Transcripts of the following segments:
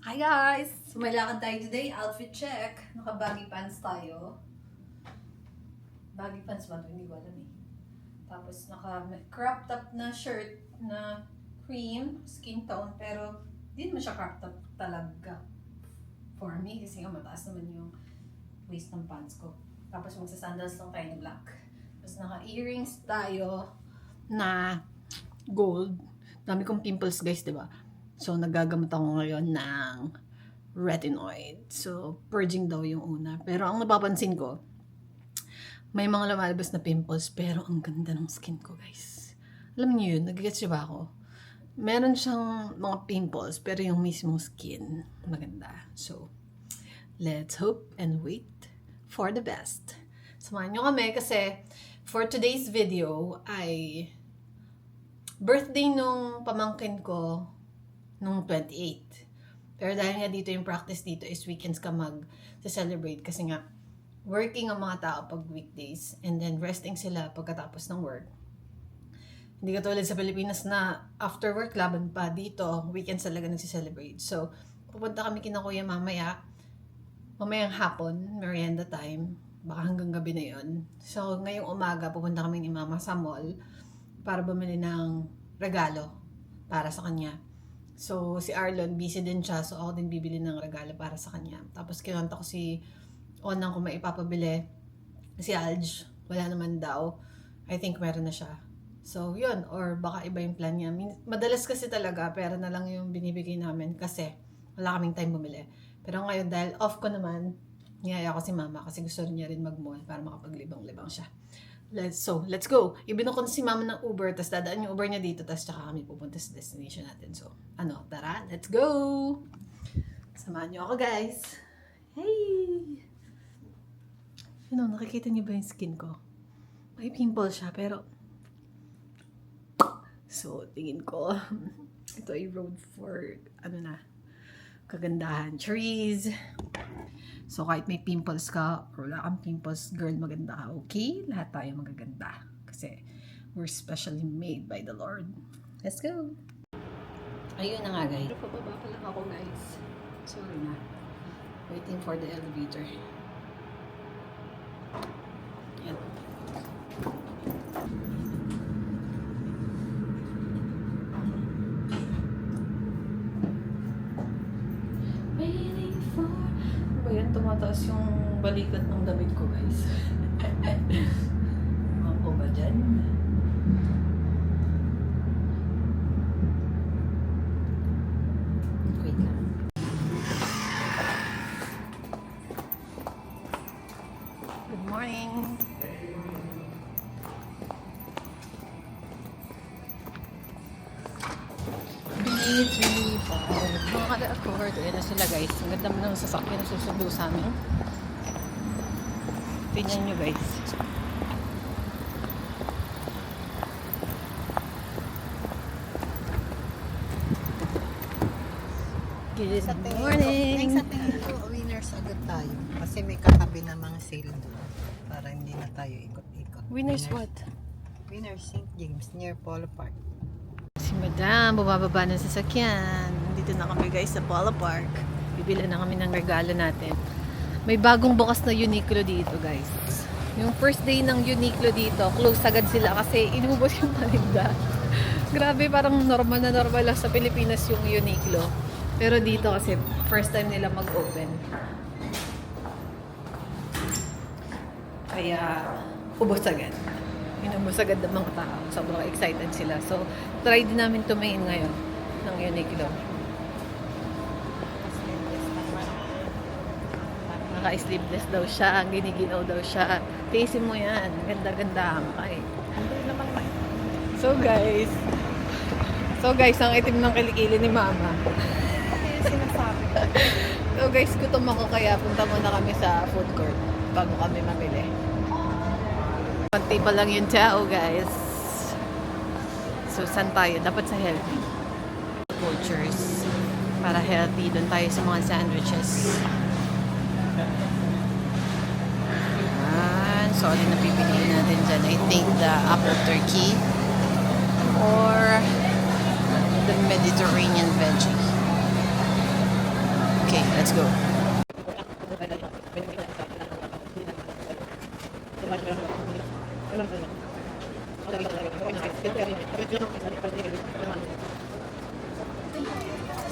Hi guys! So may lakad tayo today. Outfit check. Naka-baggy pants tayo. Baggy pants ba ito? Hindi ko alam eh. Tapos naka-crop top na shirt na cream, skin tone. Pero di naman siya crop top talaga for me. Kasi nga mataas naman yung waist ng pants ko. Tapos magsa-sandals lang tayo na black. Tapos naka-earrings tayo na gold. Dami kong pimples guys, diba? So, nagagamot ako ngayon ng retinoid. So, purging daw yung una. Pero ang napapansin ko, may mga lumalabas na pimples, pero ang ganda ng skin ko, guys. Alam niyo yun, nag-gets niyo ba ako? Meron siyang mga pimples, pero yung mismong skin, maganda. So, let's hope and wait for the best. Samahan niyo kami kasi for today's video ay birthday nung pamangkin ko nung 28. Pero dahil nga dito yung practice dito is weekends ka mag-celebrate kasi nga working ang mga tao pag weekdays and then resting sila pagkatapos ng work. Hindi katulad sa Pilipinas na after work laban pa, dito weekends talaga nagsi-celebrate. So pupunta kami kina kuya mamayang hapon, merienda time, baka hanggang gabi na yun. So ngayong umaga pupunta kami ni mama sa mall para bumili ng regalo para sa kanya. So, si Arlon, busy din siya. So, ako din bibili ng regalo para sa kanya. Tapos, kinonta ko si Onang kung may ipapabili. Si Alj, wala naman daw. I think meron na siya. So, yun. Or baka iba yung plan niya. Madalas kasi talaga, pera na lang yung binibigay namin kasi wala kaming time bumili. Pero ngayon, dahil off ko naman, niyaya ko si mama kasi gusto niya rin mag-mall para makapaglibang-libang siya. Let's go. Ibinok ko si mama ng Uber, tapos dadaan yung Uber niya dito, tapos tsaka kami pupunta sa destination natin. So, tara, let's go! Samahan niyo ako, guys. Hey! Nakikita niyo ba yung skin ko? May pimple siya, pero so, tingin ko, ito ay road for, kagandahan. Trees. So, kahit may pimples ka or wala kang pimples, girl, maganda ka, okay? Lahat tayo magaganda. Kasi, we're specially made by the Lord. Let's go! Ayun na nga, guys. Pero pababa pa lang ako, guys. Sorry na. Waiting for the elevator. Yan. Ayan, tumataas yung balikat ng damit ko, guys. Ako ba dyan? Wait lang. Good morning! Mga kada-accord. Ayan na sila, guys. Ang ganda mo ng sasakyan na susundo sa amin. Tingnan nyo, guys. Good morning! Sa tingin ko, winners agad tayo. Kasi may katabi na mga sale doon. Para hindi na tayo ikot-ikot. Winners what? Winners St. James, near Polo Park. Si Madam, bumababa ng sasakyan. Dito na kami, guys, sa Polo Park. Bibili na kami ng regalo natin. May bagong bukas na Uniqlo dito, guys. Yung first day ng Uniqlo dito, close agad sila kasi inubos yung paninda. Grabe, parang normal na normal lang sa Pilipinas yung Uniqlo. Pero dito kasi first time nila mag-open. Kaya ubos agad. Inubos agad ng mga tao. Sobrang excited sila. So, try din namin tumingin ngayon ng Uniqlo. Naka-sleeveless daw siya. Giniginaw daw siya. Tiisin mo yan. Ganda-ganda. So guys, ang itim ng kilikili ni Mama. Sinasabi ko. So guys, gutom ako kaya punta muna kami sa food court bago kami mamili. Konti pa lang yung tao, guys. So, saan tayo? Dapat sa healthy cultures. Para healthy, doon tayo sa mga sandwiches. So, alin na pipiliin natin dyan? I think the apple turkey or the Mediterranean veggie. Let's go.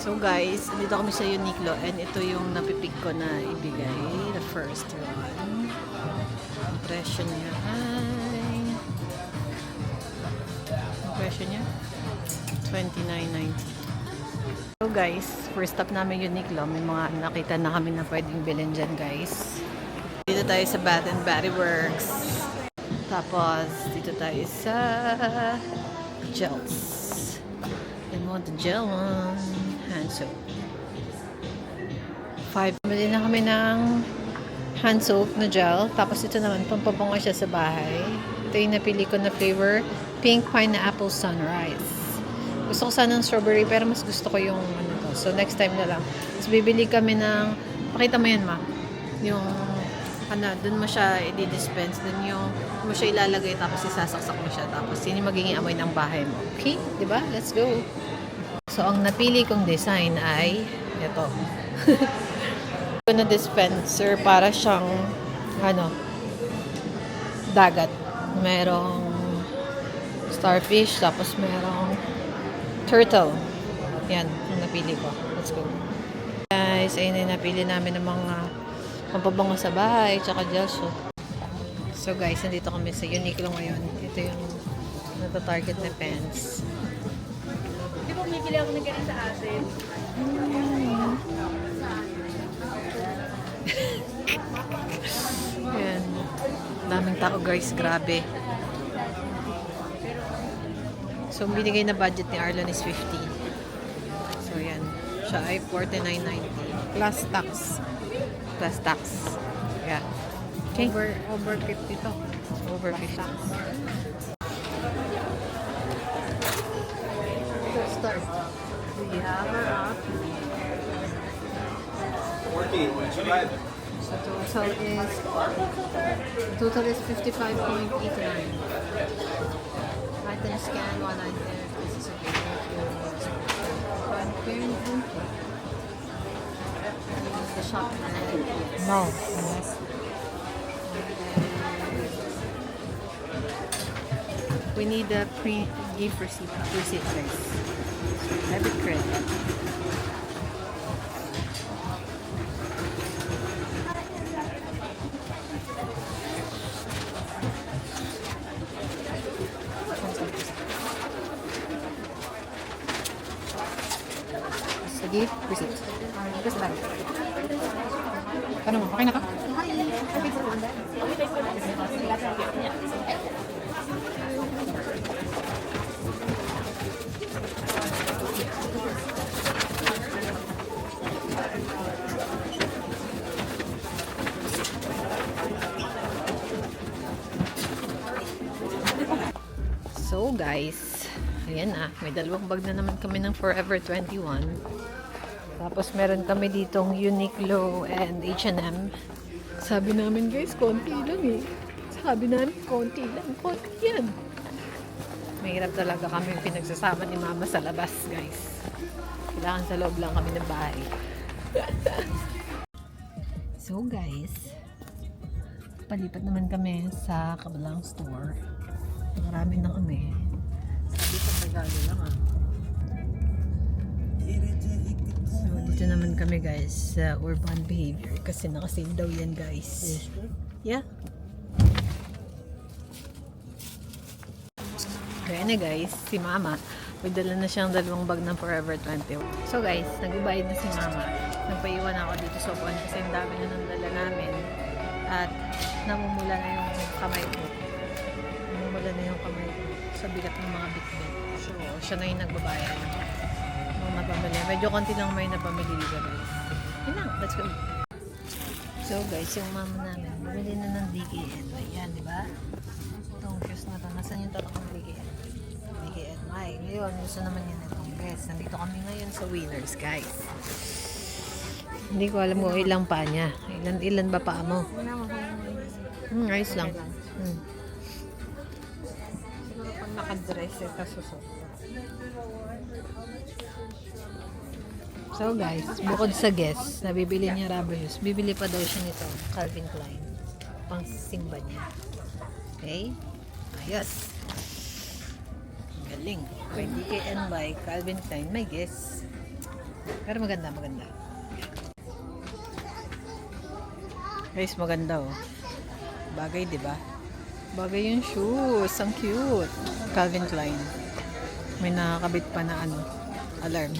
So guys, dito kami sa Uniqlo and ito yung napipig ko na ibigay. The first one. Ang presyo niya ay... Ang presyo niya? $29.90. So guys, first stop namin Uniqlo. May mga nakita na kami na pwedeng bilhin dyan guys. Dito tayo sa Bath and Body Works. Tapos, dito tayo sa gels. And want the gel one. Hand soap. 5. Bili na kami ng hand soap na gel. Tapos ito naman, pampabango siya sa bahay. Ito yung napili ko na flavor. Pink Pineapple Sunrise. Gusto ko sana ng strawberry pero mas gusto ko yung ano to. So next time na lang. Tapos bibili kami ng, pakita mo yan ma. Yung, dun mo siya i-dispense. Dun yung, mo siya ilalagay tapos isasaksak mo siya. Tapos yun yung magiging amoy ng bahay mo. Okay? Diba? Let's go! So, ang napili kong design ay ito. Ito na dispenser para siyang dagat. Merong starfish, tapos merong turtle. Yan, yung napili ko. Let's go. Guys, ayun yung napili namin ng mga pampabango sa bahay, tsaka gel soap. So guys, nandito kami sa Uniqlo ngayon. Ito yung nata-target na pants. Di ba bumibili ako ng ganun sa atin? Yan. Daming tao guys, grabe. So, binigay na budget ni Arlon is 50. So, yan. Siya ay 49.90. Plus tax. Plus tax. Yeah. Okay. Over 50 to. Over 50. Let's start. We have her up. 14, what's your bad? So total is 55.89. Item scan, one item. This is a the shop. No. Yes. We need the gift receipt guys. Debit credit. Sige, receipt. Gusto lang. Ano mo? Okay na ka? So guys, ayan na, may dalawang bag na naman kami ng Forever 21. Tapos meron kami ditong Uniqlo and H&M. Sabi namin guys, konti lang eh. Sabi namin, konti lang. Konti yan. Mahirap talaga kami pinagsasama ni Mama sa labas guys. Kailangan sa loob lang kami ng bahay. So guys, palipat naman kami sa kabilang store. Marami na kami. Sabi sa Tagalog lang ah. So, dito naman kami guys sa Urban Behavior kasi nakasale daw yan guys. Yeah. Kaya na guys, si Mama, may dala na siyang dalawang bag ng Forever 21. So guys, nagbayad na si Mama. Nagpaiwan ako dito sa upuan kasi ang dami na nang dala namin at namumula na yung kamay ko. Namumula na yung kamay ko sa bigat ng mga bitbit. So, siya na yung nagbabayad. Nung napamili. Medyo konti lang may napamili dito guys. Yun lang, let's go. So guys, yung mama namin, bumili na ng DKN. Ayan, di ba? Itong shoes na to. Nasaan yung tatakang DKN? DKN. Ay, ngayon, gusto naman yun itong guys. Nandito kami ngayon sa Winners, guys. Hindi ko alam mo ilang pa niya. Ilan ba pa mo? Ayos lang. Siguro pag nakadress ito susot. So guys, bukod sa guess, nabibili niya rubber shoes, bibili pa daw siya nito, Calvin Klein. Pang simba niya. Okay? Ayos. Galing. By DKN by Calvin Klein. May guess. Pero maganda, maganda. Guys, maganda oh. Bagay, di ba? Bagay yung shoes. Ang cute. Calvin Klein. May nakakabit pa na ano, alarm.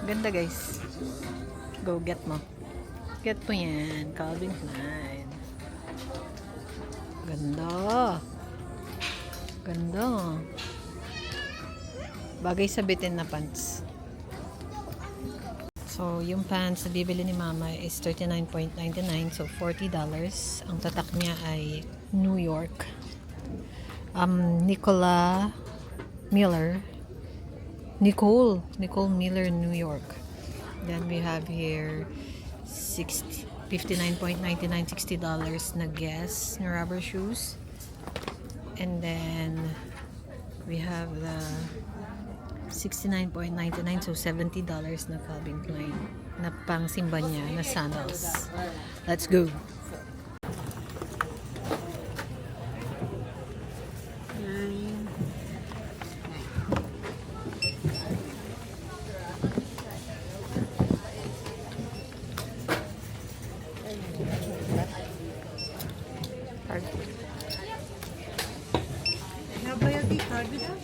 Ganda guys. Go get mo. Get mo yan. Calvin Klein. Ganda. Ganda. Bagay sa bitin na pants. So, yung pants na bibili ni Mama is $39.99. So, $40. Ang tatak niya ay New York. Nicole Miller, New York. Then we have here $59.99, $60 na Guess na rubber shoes. And then we have the $69.99, so $70 na Calvin Klein na pang simba niya na sandals. Let's go. Have loyalty card with us?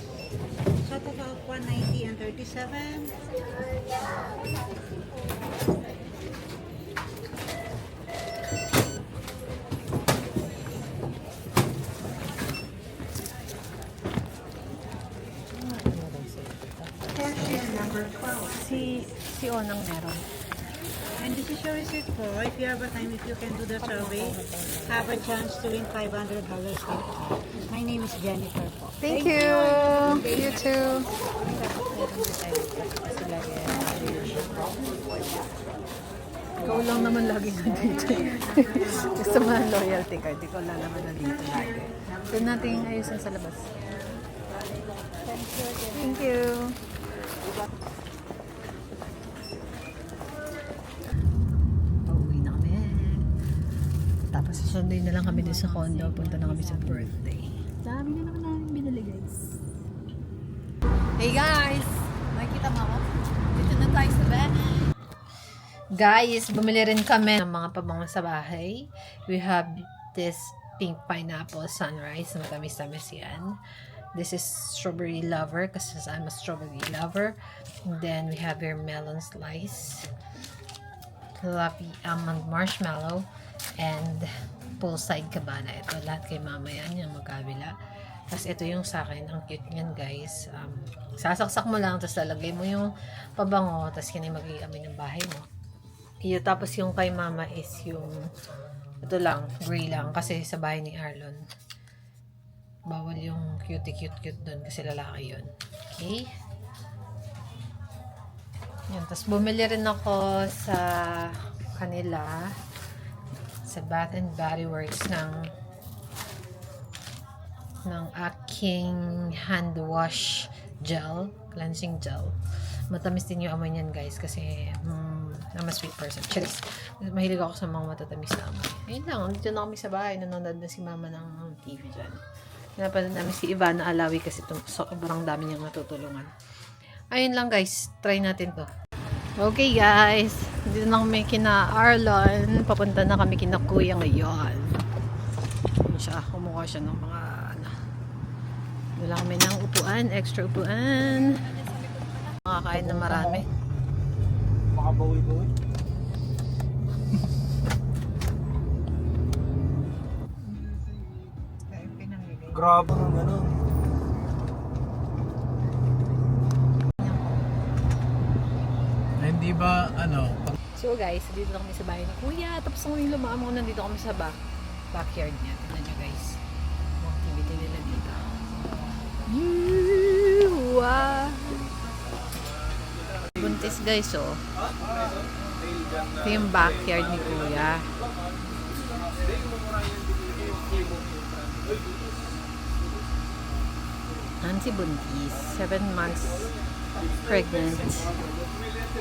Total of 190 and 37. Cashier number 12. Si Onang meron. And this is your receipt for if you have a time, if you can do the survey, have a chance to win $500. My name is Jennifer po. Thank you. You too. Ikaw lang naman lagi nandito. Gusto mo ng loyalty card, ikaw lang naman nandito lagi. Doon natin ayusin sa labas. Thank you. Pauwi na kami. Tapos Sunday na lang kami din sa condo. Punta na kami sa birthday. Dami na naman namin binili guys. Hey guys! Makikita mo ako? Dito na tayo sa bahay. Guys, bumili rin kami ng mga pabango sa bahay. We have this pink pineapple sunrise. Matamis-tamis yan. This is strawberry lover kasi I'm a strawberry lover. And then we have your melon slice. Fluffy almond marshmallow. And poolside cabana. Ito lahat kay mama yan. Yung magkabila. Tapos ito yung sa akin. Ang cute niyan guys. Sasaksak mo lang. Tapos lalagay mo yung pabango. Tapos yan yung mag-iamoy ng bahay mo. Tapos yung kay mama is yung ito lang. Gray lang. Kasi sa bahay ni Arlon. Bawal yung cute doon. Kasi lalaki yun. Okay. Yan. Tapos bumili rin ako sa kanila. Sa Bath and Body Works ng aking hand wash gel, cleansing gel. Matamis din yung amoy niyan guys kasi I'm a sweet person. Charis. Mahilig ako sa mga matatamis na amoy. Ayun lang, dito na kami sa bahay. Nanonood na si mama ng TV dyan. Napanood namin si Ivana Alawi kasi sobrang dami niyang natutulungan. Ayun lang guys, try natin to. Okay guys, dito na kami kina Arlon. Papunta na kami kina Kuya ngayon. Kumuha siya ng mga wala kami ng upuan, extra upuan. Makakain na marami. Makabawi-bawi. Grabe ng gano'n. Hindi ba, So guys, dito na kami sa bahay ni Kuya. Tapos ngayon lumaam ako, nandito kami sa backyard niya. Tignan nyo guys. Mga activity nila dito. Wow! Buntis guys oh. Ito yung backyard ni Kuya. Nancy buntis. 7 months pregnant. Yun!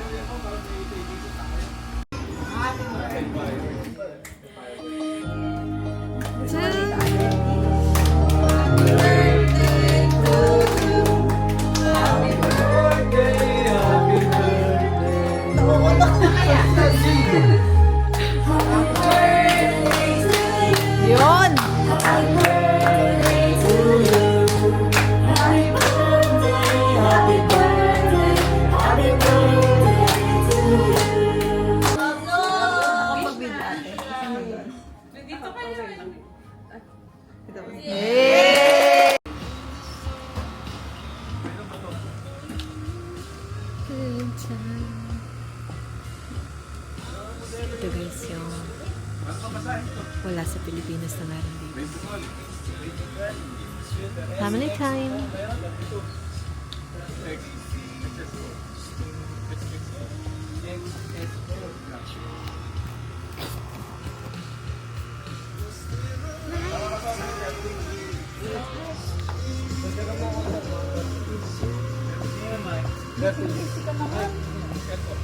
Yay! Good time. Ito guys yung wala sa Pilipinas na meron dito. Family time.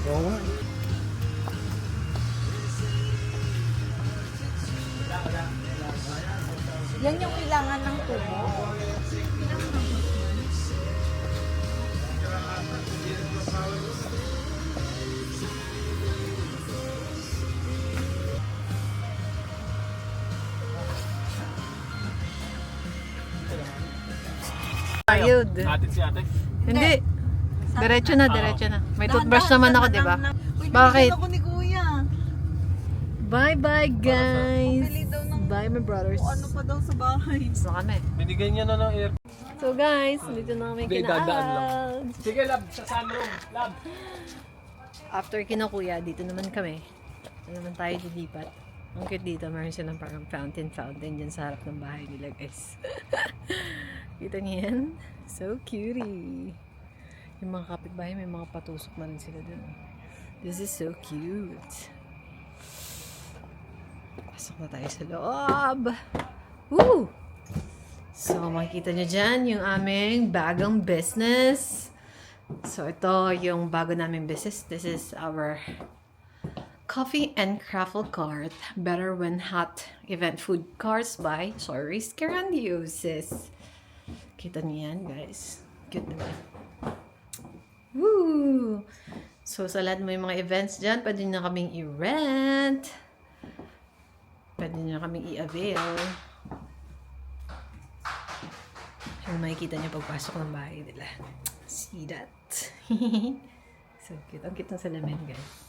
Oo nga. Yan yung kailangan ng tubo. Ayud. Atin si ate. Hindi. Diretso na, diretso na. May toothbrush naman ako, di ba? Bakit? Ako ni Kuya. Bye-bye, guys. Bye, my brothers. Ano pa daw sa bahay? So kami. Binigyan niya na ng air. So guys, dito na kami Hindi, dadaan lang. kina-out. Sige, lab. Sa sunroom. Lab. After kinakuya, dito naman kami. Dito naman tayo dilipat. Ang cute dito, meron silang parang fountain dyan sa harap ng bahay nila, guys. Kita niyo yan? So cutie. Yung mga kapitbahay, may mga patusok na rin sila dun. This is so cute. Pasok na tayo sa loob. Woo! So, makikita nyo dyan yung aming bagong business. So, ito yung bago naming business. This is our coffee and craffle cart. Better when hot event food carts by Choris Carandiosis. Kita niyo yan, guys. Cute naman. Woo! So, sa lahat mo yung mga events dyan, pwede nyo kaming i-rent. Pwede nyo kaming i-avail. Yung makikita nyo pagpasok ng bahay nila. See that? So, cute. Ang cute ng salamin, guys.